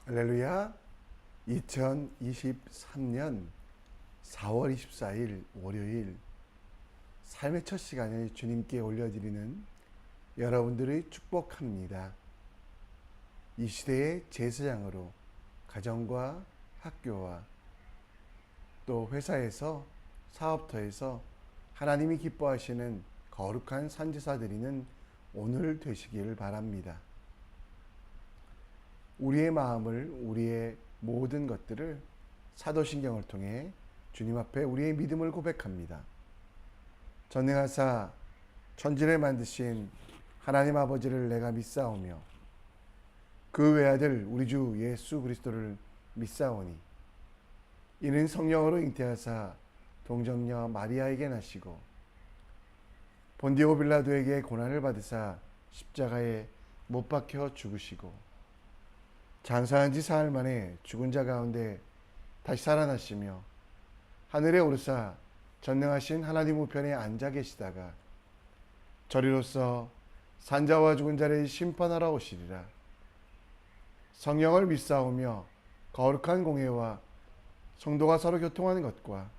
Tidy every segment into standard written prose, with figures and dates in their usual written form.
할렐루야. 2023년 4월 24일 월요일 삶의 첫 시간을 주님께 올려드리는 여러분들을 축복합니다. 이 시대의 제사장으로 가정과 학교와 또 회사에서 사업터에서 하나님이 기뻐하시는 거룩한 선지자 드리는 오늘 되시길 바랍니다. 우리의 마음을, 우리의 모든 것들을 사도신경을 통해 주님 앞에 우리의 믿음을 고백합니다. 전능하사 천지를 만드신 하나님 아버지를 내가 믿사오며 그 외아들 우리 주 예수 그리스도를 믿사오니 이는 성령으로 잉태하사 동정녀 마리아에게 나시고 본디오 빌라도에게 고난을 받으사 십자가에 못 박혀 죽으시고 장사한 지 사흘 만에 죽은 자 가운데 다시 살아나시며 하늘에 오르사 전능하신 하나님 우편에 앉아 계시다가 저리로서 산자와 죽은 자를 심판하러 오시리라. 성령을 믿사오며 거룩한 공회와 성도가 서로 교통하는 것과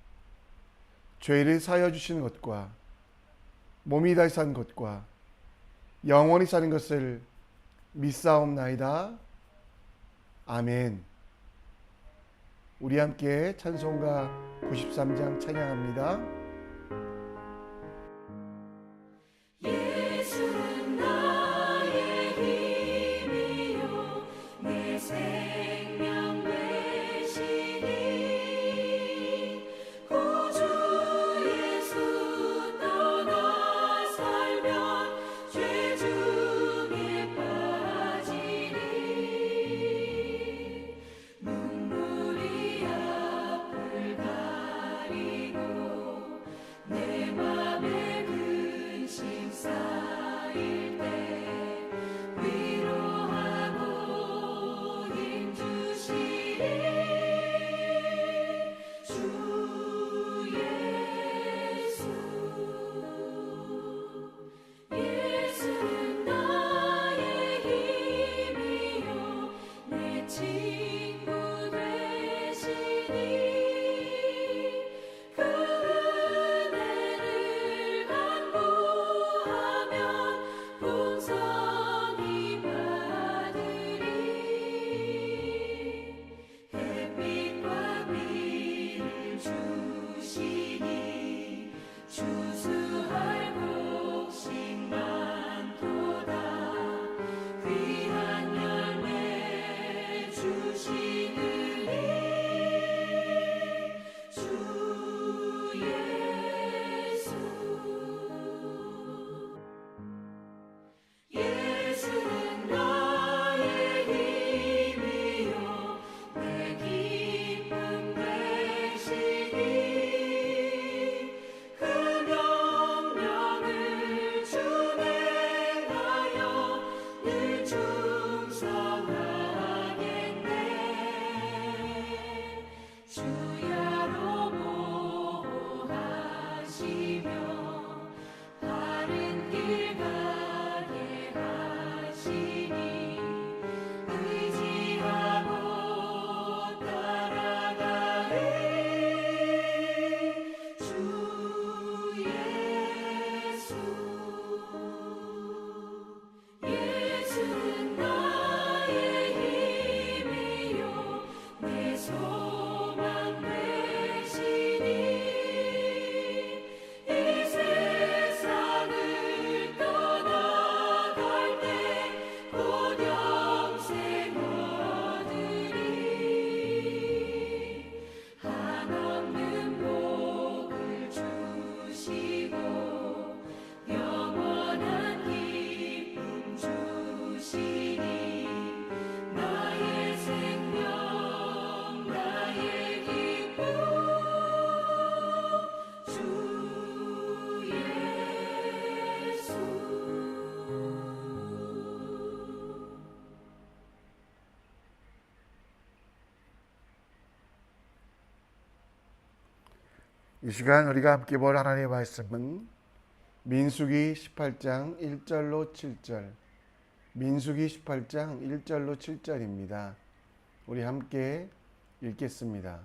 죄를 사하여 주시는 것과 몸이 다시 산 것과 영원히 사는 것을 믿사옵나이다. 아멘. 우리 함께 찬송가 93장 찬양합니다. 예수는 나의 힘이요 내 생명 되시니 구주 예수 떠나 살면 죄 중에 빠지리 눈물이 앞을 가리고 내 맘에 근심 쌓일 때 위로하고 힘 주시리 주 예수. 예수는 나의 힘이요 내 친구 되시니 그 은혜를 간구하면 풍성히 받으리 햇빛과 비를 주시니 추수할 곡식 많도다 귀한 열매 주시느니 주 예수. 예수는 나의 힘이요 내 기쁨 되시니 그 명령을 준행하여 늘 충성하겠네 주야로 보호하시며 바른 길 가게 하시니 의지하고 따라가리 주 예수. 예수는 나의 힘이요 내 소망 되시니 이 세상을 떠나갈 때 곧 영생 얻으리 한없는 복을 주시고 영원한 기쁨 주시니 나의 생명 나의 기쁨 주 예수. 이 시간 우리가 함께 볼 하나님의 말씀은 민수기 18장 1절로 7절, 민수기 18장 1절로 7절입니다. 우리 함께 읽겠습니다.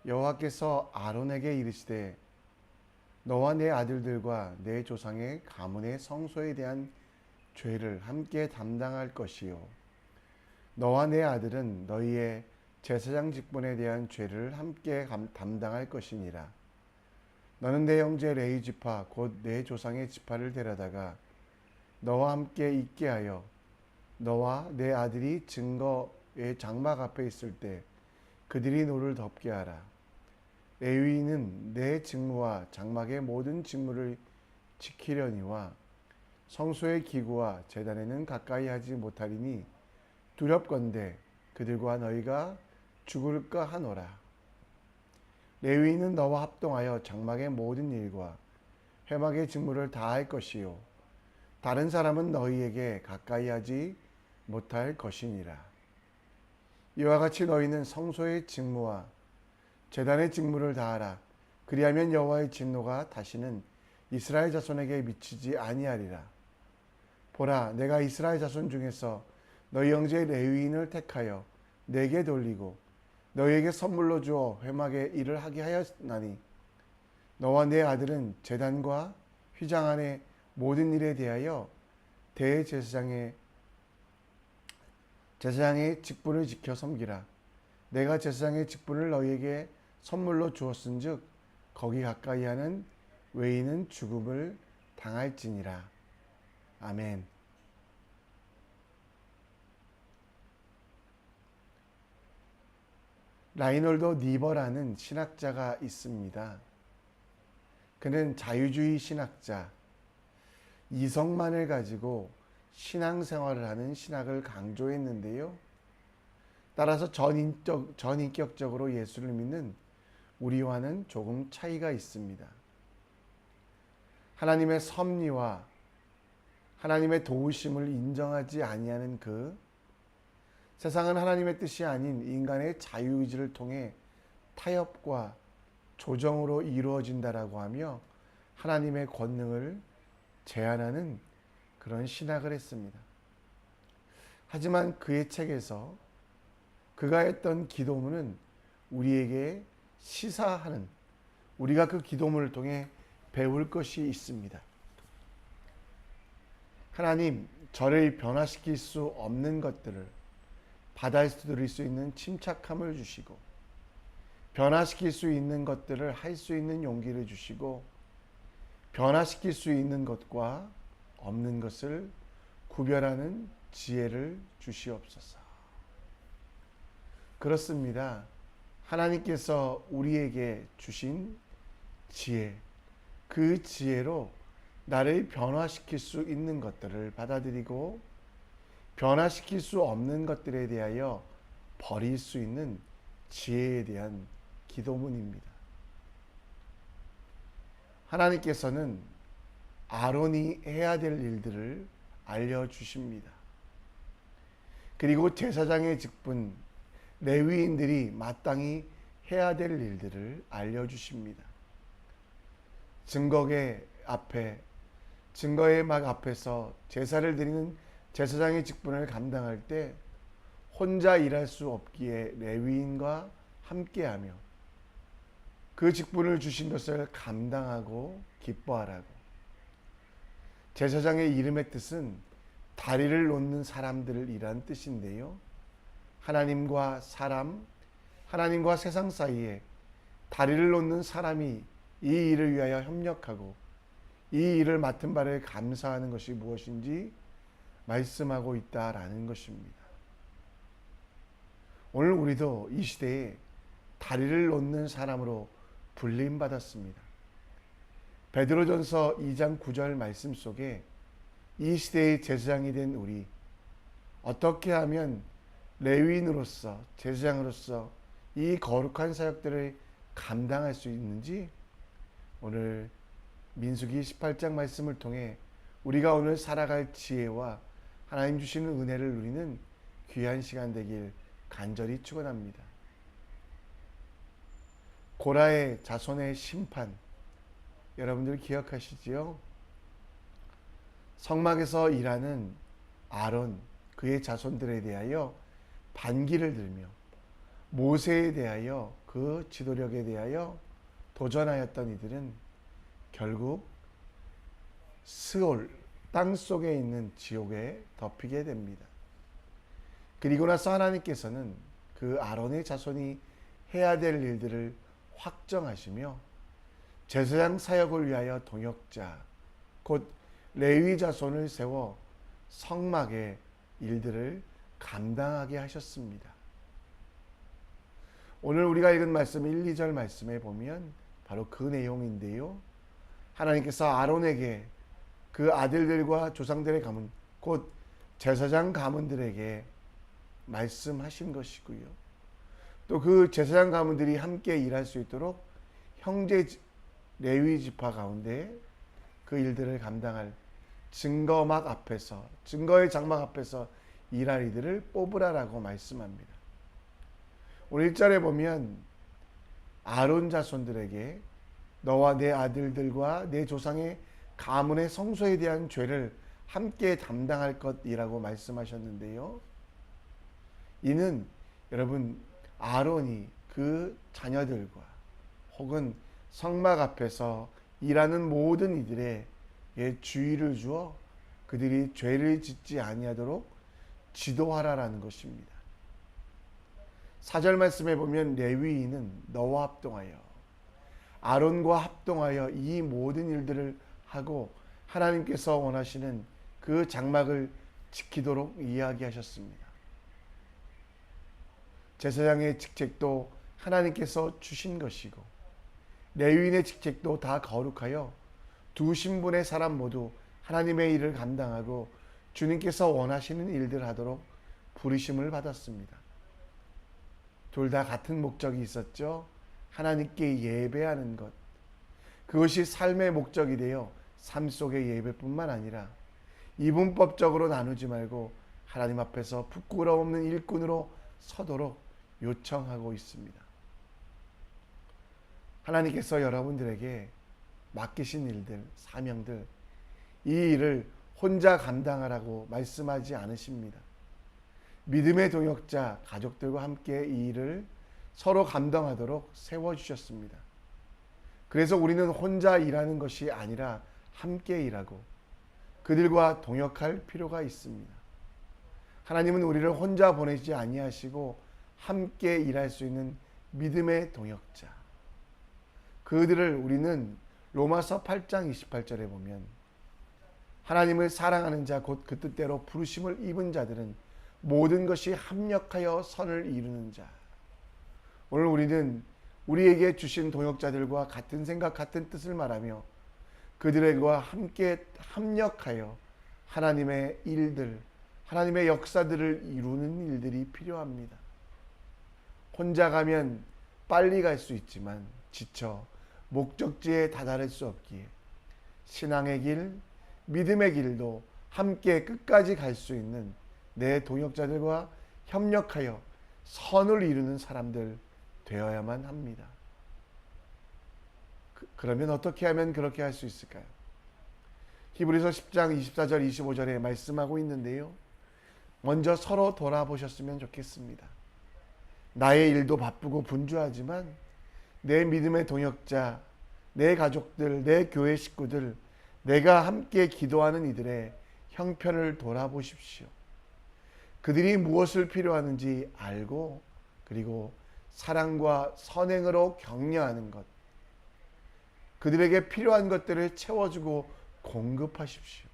여호와께서 아론에게 이르시되 너와 내 아들들과 내 조상의 가문의 성소에 대한 죄를 함께 담당할 것이요 너와 내 아들은 너희의 제사장 직분에 대한 죄를 함께 담당할 것이니라. 너는 내 형제 레위 지파 곧 내 조상의 지파를 데려다가 너와 함께 있게 하여 너와 내 아들이 증거의 장막 앞에 있을 때 그들이 노를 덮게 하라. 레위인은 내 직무와 장막의 모든 직무를 지키려니와 성소의 기구와 제단에는 가까이 하지 못하리니 두렵건대 그들과 너희가 죽을까 하노라. 레위인은 너와 합동하여 장막의 모든 일과 회막의 직무를 다할 것이요 다른 사람은 너희에게 가까이 하지 못할 것이니라. 이와 같이 너희는 성소의 직무와 제단의 직무를 다하라. 그리하면 여호와의 진노가 다시는 이스라엘 자손에게 미치지 아니하리라. 보라, 내가 이스라엘 자손 중에서 너희 형제 레위인을 택하여 내게 돌리고 너희에게 선물로 주어 회막의 일을 하게 하였나니 너와 내 아들은 제단과 휘장 안의 모든 일에 대하여 대제사장의 직분을 지켜 섬기라. 내가 제사장의 직분을 너희에게 선물로 주었은즉 거기 가까이 하는 외인은 죽음을 당할지니라. 아멘. 라이놀도 니버라는 신학자가 있습니다. 그는 자유주의 신학자, 이성만을 가지고 신앙생활을 하는 신학을 강조했는데요. 따라서 전인격적으로 예수를 믿는 우리와는 조금 차이가 있습니다. 하나님의 섭리와 하나님의 도우심을 인정하지 아니하는 세상은 하나님의 뜻이 아닌 인간의 자유의지를 통해 타협과 조정으로 이루어진다라고 하며 하나님의 권능을 제한하는 그런 신학을 했습니다. 하지만 그의 책에서 그가 했던 기도문은 우리에게 시사하는, 우리가 그 기도문을 통해 배울 것이 있습니다. 하나님, 저를 변화시킬 수 없는 것들을 받아들일 수 있는 침착함을 주시고 변화시킬 수 있는 것들을 할 수 있는 용기를 주시고 변화시킬 수 있는 것과 없는 것을 구별하는 지혜를 주시옵소서. 그렇습니다. 하나님께서 우리에게 주신 지혜, 그 지혜로 나를 변화시킬 수 있는 것들을 받아들이고 변화시킬 수 없는 것들에 대하여 버릴 수 있는 지혜에 대한 기도문입니다. 하나님께서는 아론이 해야 될 일들을 알려주십니다. 그리고 제사장의 직분, 레위인들이 마땅히 해야 될 일들을 알려주십니다. 증거의 막 앞에서 제사를 드리는 제사장의 직분을 감당할 때 혼자 일할 수 없기에 레위인과 함께하며 그 직분을 주신 것을 감당하고 기뻐하라고. 제사장의 이름의 뜻은 다리를 놓는 사람들이란 뜻인데요. 하나님과 세상 사이에 다리를 놓는 사람이 이 일을 위하여 협력하고 이 일을 맡은 바를 감사하는 것이 무엇인지 말씀하고 있다라는 것입니다. 오늘 우리도 이 시대에 다리를 놓는 사람으로 불림받았습니다. 베드로전서 2장 9절 말씀 속에 이 시대의 제사장이 된 우리, 어떻게 하면 레위인으로서, 제사장으로서 이 거룩한 사역들을 감당할 수 있는지 오늘 민수기 18장 말씀을 통해 우리가 오늘 살아갈 지혜와 하나님 주시는 은혜를 누리는 귀한 시간 되길 간절히 축원합니다. 고라의 자손의 심판, 여러분들 기억하시지요? 성막에서 일하는 아론, 그의 자손들에 대하여 반기를 들며 모세에 대하여 그 지도력에 대하여 도전하였던 이들은 결국 스올, 땅 속에 있는 지옥에 덮이게 됩니다. 그리고 나서 하나님께서는 그 아론의 자손이 해야 될 일들을 확정하시며 제사장 사역을 위하여 동역자, 곧 레위 자손을 세워 성막의 일들을 감당하게 하셨습니다. 오늘 우리가 읽은 말씀 1, 2절 말씀에 보면 바로 그 내용인데요. 하나님께서 아론에게 그 아들들과 조상들의 가문, 곧 제사장 가문들에게 말씀하신 것이고요. 또 그 제사장 가문들이 함께 일할 수 있도록 형제 레위 지파 가운데 그 일들을 감당할 증거막 앞에서, 증거의 장막 앞에서 일할 이들을 뽑으라라고 말씀합니다. 오늘 1절에 보면 아론 자손들에게 너와 내 아들들과 내 조상의 가문의 성소에 대한 죄를 함께 담당할 것이라고 말씀하셨는데요. 이는 여러분 아론이 그 자녀들과 혹은 성막 앞에서 일하는 모든 이들의 주의를 주어 그들이 죄를 짓지 아니하도록 지도하라라는 것입니다. 4절 말씀에 보면 레위인은 너와 합동하여 아론과 합동하여 이 모든 일들을 하고 하나님께서 원하시는 그 장막을 지키도록 이야기하셨습니다. 제사장의 직책도 하나님께서 주신 것이고 레위인의 직책도 다 거룩하여 두 신분의 사람 모두 하나님의 일을 감당하고 주님께서 원하시는 일들을 하도록 부르심을 받았습니다. 둘 다 같은 목적이 있었죠. 하나님께 예배하는 것. 그것이 삶의 목적이 되어 삶 속의 예배뿐만 아니라 이분법적으로 나누지 말고 하나님 앞에서 부끄러움 없는 일꾼으로 서도록 요청하고 있습니다. 하나님께서 여러분들에게 맡기신 일들, 사명들, 이 일을 혼자 감당하라고 말씀하지 않으십니다. 믿음의 동역자, 가족들과 함께 이 일을 서로 감당하도록 세워주셨습니다. 그래서 우리는 혼자 일하는 것이 아니라 함께 일하고 그들과 동역할 필요가 있습니다. 하나님은 우리를 혼자 보내지 아니하시고 함께 일할 수 있는 믿음의 동역자, 그들을 우리는 로마서 8장 28절에 보면 하나님을 사랑하는 자 곧 그 뜻대로 부르심을 입은 자들은 모든 것이 합력하여 선을 이루는 자. 오늘 우리는 우리에게 주신 동역자들과 같은 생각 같은 뜻을 말하며 그들과 함께 합력하여 하나님의 일들, 하나님의 역사들을 이루는 일들이 필요합니다. 혼자 가면 빨리 갈 수 있지만 지쳐 목적지에 다다를 수 없기에 신앙의 길, 믿음의 길도 함께 끝까지 갈 수 있는 내 동역자들과 협력하여 선을 이루는 사람들 되어야만 합니다. 그러면 어떻게 하면 그렇게 할 수 있을까요? 히브리서 10장 24절 25절에 말씀하고 있는데요. 먼저 서로 돌아보셨으면 좋겠습니다. 나의 일도 바쁘고 분주하지만 내 믿음의 동역자, 내 가족들, 내 교회 식구들, 내가 함께 기도하는 이들의 형편을 돌아보십시오. 그들이 무엇을 필요하는지 알고 그리고 사랑과 선행으로 격려하는 것, 그들에게 필요한 것들을 채워주고 공급하십시오.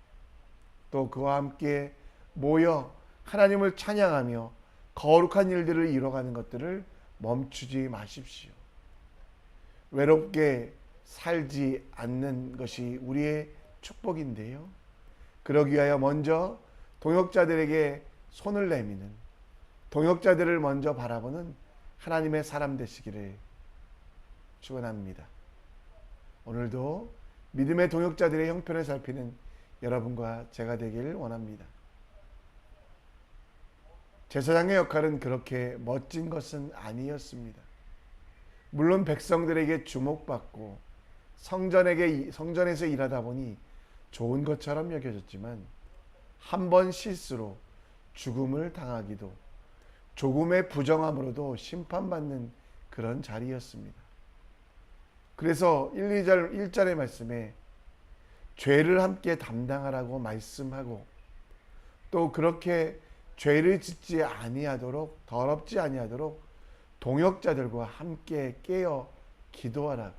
또 그와 함께 모여 하나님을 찬양하며 거룩한 일들을 이뤄가는 것들을 멈추지 마십시오. 외롭게 살지 않는 것이 우리의 축복인데요. 그러기 위하여 먼저 동역자들에게 손을 내미는, 동역자들을 먼저 바라보는 하나님의 사람 되시기를 축원합니다. 오늘도 믿음의 동역자들의 형편을 살피는 여러분과 제가 되길 원합니다. 제사장의 역할은 그렇게 멋진 것은 아니었습니다. 물론 백성들에게 주목받고 성전에서 일하다 보니 좋은 것처럼 여겨졌지만 한 번 실수로 죽음을 당하기도, 조금의 부정함으로도 심판받는 그런 자리였습니다. 그래서 1절의 말씀에 죄를 함께 담당하라고 말씀하고, 또 그렇게 죄를 짓지 아니하도록, 더럽지 아니하도록 동역자들과 함께 깨어 기도하라고.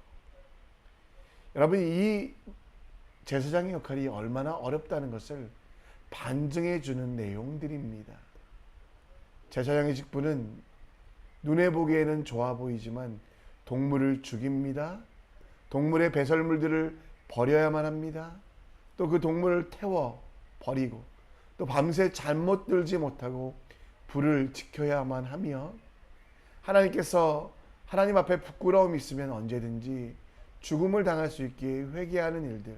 여러분, 이 제사장의 역할이 얼마나 어렵다는 것을 반증해 주는 내용들입니다. 제사장의 직분은 눈에 보기에는 좋아 보이지만 동물을 죽입니다. 동물의 배설물들을 버려야만 합니다. 또 그 동물을 태워 버리고, 또 밤새 잠 못 들지 못하고 불을 지켜야만 하며, 하나님께서 하나님 앞에 부끄러움이 있으면 언제든지 죽음을 당할 수 있게 회개하는 일들,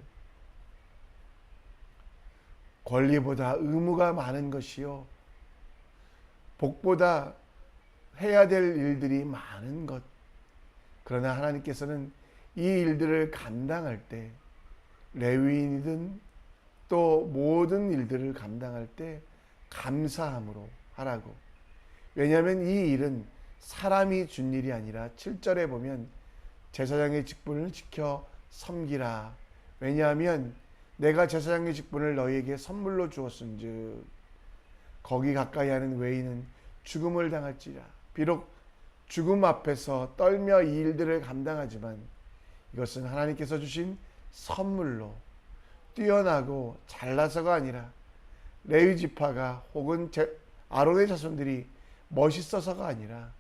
권리보다 의무가 많은 것이요, 복보다 해야 될 일들이 많은 것. 그러나 하나님께서는 이 일들을 감당할 때, 레위인이든 또 모든 일들을 감당할 때 감사함으로 하라고. 왜냐하면 이 일은 사람이 준 일이 아니라 7절에 보면 제사장의 직분을 지켜 섬기라. 왜냐하면 내가 제사장의 직분을 너희에게 선물로 주었은즉 거기 가까이 하는 외인은 죽음을 당할지라. 비록 죽음 앞에서 떨며 이 일들을 감당하지만 이것은 하나님께서 주신 선물로, 뛰어나고 잘나서가 아니라 레위 지파가 혹은 아론의 자손들이 멋있어서가 아니라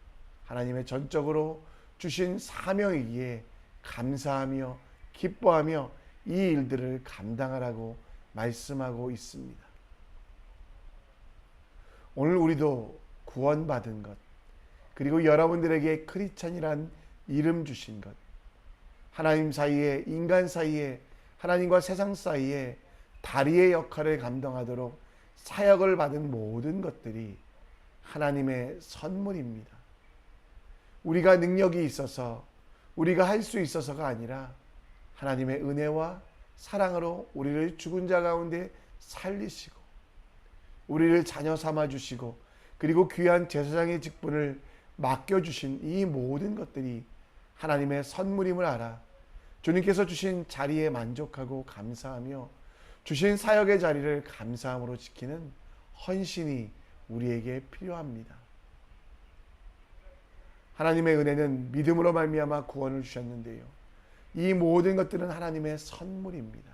하나님의 전적으로 주신 사명이기에 감사하며 기뻐하며 이 일들을 감당하라고 말씀하고 있습니다. 오늘 우리도 구원받은 것, 그리고 여러분들에게 크리스찬이란 이름 주신 것, 하나님 사이에, 인간 사이에, 하나님과 세상 사이에 다리의 역할을 감당하도록 사역을 받은 모든 것들이 하나님의 선물입니다. 우리가 능력이 있어서, 우리가 할 수 있어서가 아니라 하나님의 은혜와 사랑으로 우리를 죽은 자 가운데 살리시고, 우리를 자녀 삼아 주시고, 그리고 귀한 제사장의 직분을 맡겨주신 이 모든 것들이 하나님의 선물임을 알아 주님께서 주신 자리에 만족하고 감사하며 주신 사역의 자리를 감사함으로 지키는 헌신이 우리에게 필요합니다. 하나님의 은혜는 믿음으로 말미암아 구원을 주셨는데요, 이 모든 것들은 하나님의 선물입니다.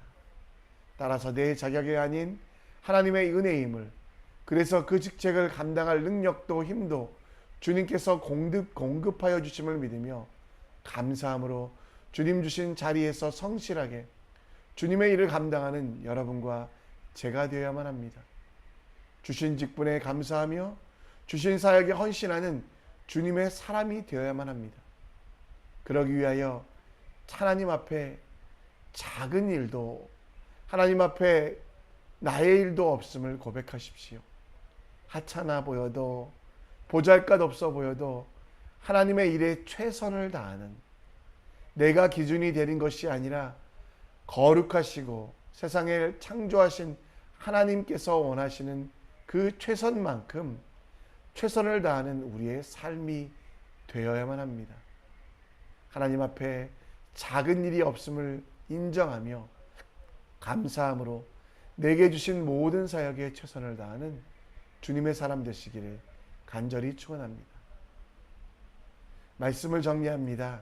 따라서 내 자격이 아닌 하나님의 은혜임을, 그래서 그 직책을 감당할 능력도 힘도 주님께서 공급하여 주심을 믿으며 감사함으로 주님 주신 자리에서 성실하게 주님의 일을 감당하는 여러분과 제가 되어야만 합니다. 주신 직분에 감사하며 주신 사역에 헌신하는 주님의 사람이 되어야만 합니다. 그러기 위하여 하나님 앞에 작은 일도, 하나님 앞에 나의 일도 없음을 고백하십시오. 하찮아 보여도, 보잘것 없어 보여도 하나님의 일에 최선을 다하는, 내가 기준이 되는 것이 아니라 거룩하시고 세상을 창조하신 하나님께서 원하시는 그 최선만큼 최선을 다하는 우리의 삶이 되어야만 합니다. 하나님 앞에 작은 일이 없음을 인정하며 감사함으로 내게 주신 모든 사역에 최선을 다하는 주님의 사람 되시기를 간절히 축원합니다. 말씀을 정리합니다.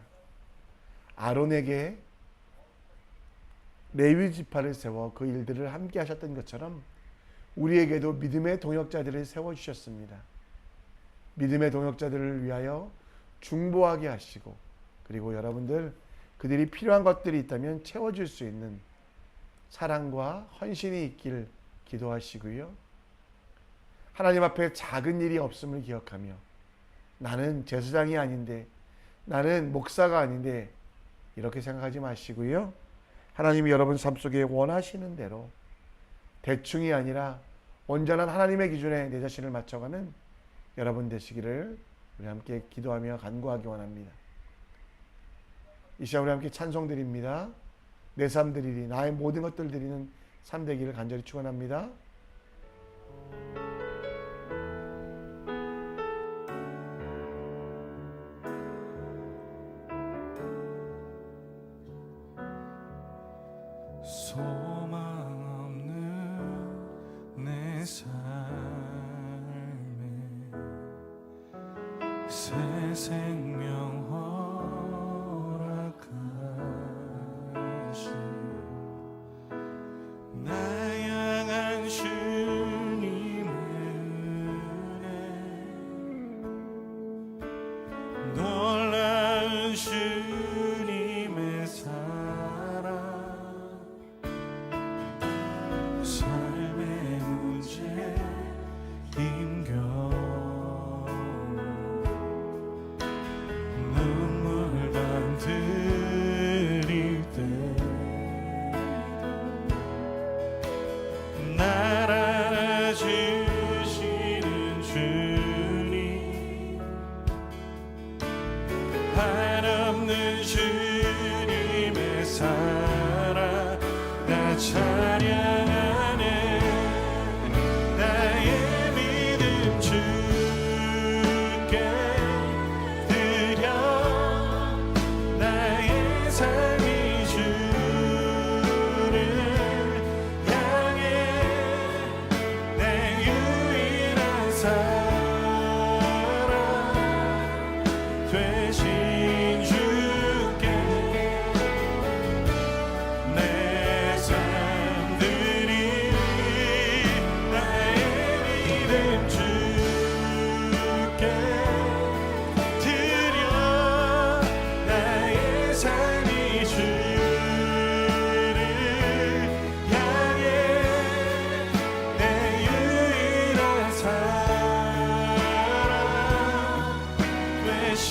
아론에게 레위 지파를 세워 그 일들을 함께 하셨던 것처럼 우리에게도 믿음의 동역자들을 세워주셨습니다. 믿음의 동역자들을 위하여 중보하게 하시고, 그리고 여러분들 그들이 필요한 것들이 있다면 채워줄 수 있는 사랑과 헌신이 있길 기도하시고요. 하나님 앞에 작은 일이 없음을 기억하며 나는 제사장이 아닌데, 나는 목사가 아닌데 이렇게 생각하지 마시고요. 하나님이 여러분 삶 속에 원하시는 대로 대충이 아니라 온전한 하나님의 기준에 내 자신을 맞춰가는 여러분 되시기를 우리 함께 기도하며 간구하기 원합니다. 이 시간 우리 함께 찬송 드립니다. 내 삶 드리리, 나의 모든 것들 드리는 삶 되기를 간절히 축원합니다. 새 생명 허락하시 나 향한 주님의 은혜 놀라운 주님의 사랑 삶의 문제 힘겨워 눈물만 들일 때 날 알아주시는 주님 한없는 주님의 사랑 나 찬양하네 나의 믿음 주께 드려 나의 삶이 주를 향해 내 유일한 사랑 되신 주께 내 삶들이 나의 믿음 주께 드려 나의 삶이 주를 향해 내 유일한 사랑 되신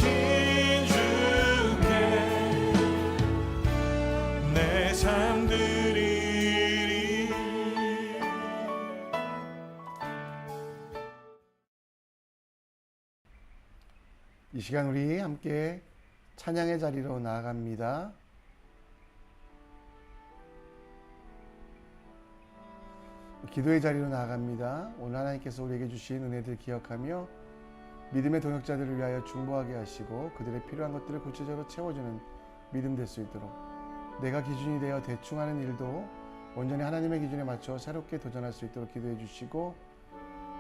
주께 내 삶 드리리. 이 시간 우리 함께 찬양의 자리로 나아갑니다. 기도의 자리로 나아갑니다. 오늘 하나님께서 우리에게 주신 은혜들 기억하며 믿음의 동역자들을 위하여 중보하게 하시고 그들의 필요한 것들을 구체적으로 채워주는 믿음 될 수 있도록 내가 기준이 되어 대충 하는 일도 온전히 하나님의 기준에 맞춰 새롭게 도전할 수 있도록 기도해 주시고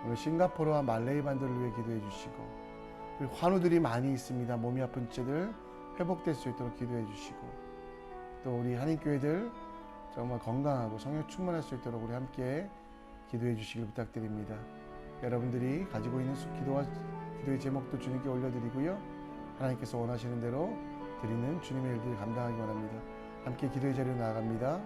오늘 싱가포르와 말레이 반도를 위해 기도해 주시고 그리고 환우들이 많이 있습니다. 몸이 아픈 채들 회복될 수 있도록 기도해 주시고 또 우리 한인교회들 정말 건강하고 성령 충만할 수 있도록 우리 함께 기도해 주시길 부탁드립니다. 여러분들이 가지고 있는 기도의 제목도 주님께 올려드리고요. 하나님께서 원하시는 대로 드리는 주님의 일들을 감당하기 원합니다. 함께 기도의 자리로 나아갑니다.